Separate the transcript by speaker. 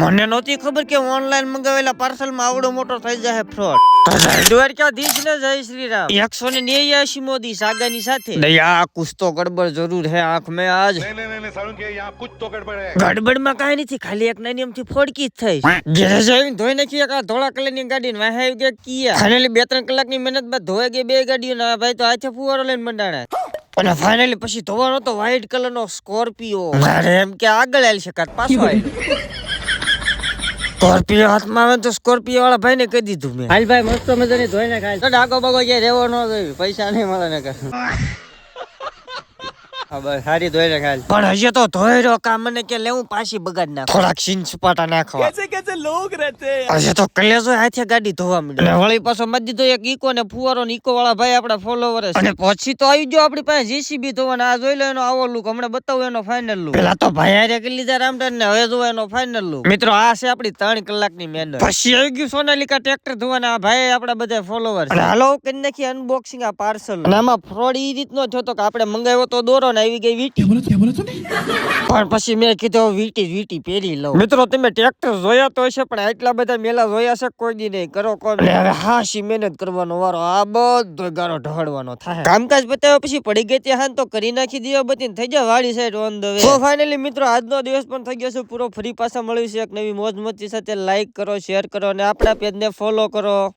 Speaker 1: મને નહોતી ખબર કે ઓનલાઈન મંગાવેલા પાર્સલ માં આવડો મોટો થઈ જાય ફ્રોડ। દ્વારકાધીશ ને જય શ્રી રામ। 189 મોદી સાગાની સાથે આ कुछ तो गड़बड़ जरूर है आंख में आज।
Speaker 2: नहीं सारुण के यहाँ कुछ तो गड़बड़ है।
Speaker 1: गड़बड़ में काई नहीं थी, खाली एक नानी अमथी फोड़की ज થઈ। ઘરે જઈને ધોઈ નાખી એક આ ધોળા કલરની ગાડી ને વાહે કે કિયા ફાઇનલી 2-3 કલાકની મહેનત બાદ ધોઈ ગઈ બે ગાડીઓ ના ભાઈ તો આથે ફુવારો લઈને મંડાણા અને ફાઇનલી પછી ધોવાનો તો વ્હાઈટ કલરનો સ્કોર્પિયો। મારે એમ કે આગળ આલી શકાત પાછો આવી સ્કોર્પિયો હાથમાં આવે તો સ્કોર્પિયો વાળા ભાઈને કહી દીધું મેં હાલ ભાઈ મસ્ત મજાની ધોઈ નાખ તો ડાકો બાગો ક્યાં રહેવો ન જોઈએ પૈસા નહીં મળે ને બસ સારી ધોઈ નાખ પણ હજી તો ધોઈ રહ્યો કા મને કે લેવું પાછી બગાડ નાખ થોડાક સીન સપાટા નાખવા कैसे लोग रहते હજી તો કલેજો હાથે ગાડી ધોવા માંડ્યો અને વળી પાછો મત દીધો એક ઈકો ને ફુવારો ને ઈકો વાળા ભાઈ આપડા ફોલોવર છે અને પછી તો આવી ગયો આપણી પાસે જીસીબી ધોવાના આ જોઈ લો એનો આવો લુક હમણાં બતાવું એનો ફાઇનલ લુક પેલા તો ભાઈ હારે કરી લીધા રામટન ને હવે જો એનો ફાઇનલ લુક મિત્રો આ છે આપણી 3 કલાકની મહેનત પછી આવી ગયું સોનાલિકા ટ્રેક્ટર ધોવાના ભાઈ આપડા બધા ફોલોવર અને હાલો કરી નાખી અનબોક્સિંગ આ પાર્સલ અને આમાં ફ્રોડ ઈ રીતનો થયો તો કે આપણે મંગાવ્યો તો દોરો ને આવી ગઈ વીટી પણ પછી મેં કીધું વીટી પહેરી લઉં મિત્રો તમે ટ્રેક્ટર જોયા તો હશે પણ આટલા બધા મેલા જોયા છે કોઈ દી નહીં કરો કોણ હવે હાશી મહેનત કરવાનો વારો આ બધો ગારો ઢળવાનો થાય કામકાજ બતાવ્યા પછી પડી ગઈ ત્યાં તો કરી નાખી દીવા બતીને થઈ જાય વાડી સાઈડ ઓન ધ વે તો ફાઇનલી મિત્રો આજનો દિવસ પણ થઈ ગયો છે પૂરો ફરી પાછા મળ્યું છે એક નવી મોજ મસ્તી સાથે લાઈક કરો શેર કરો અને આપણા પેજને ફોલો કરો।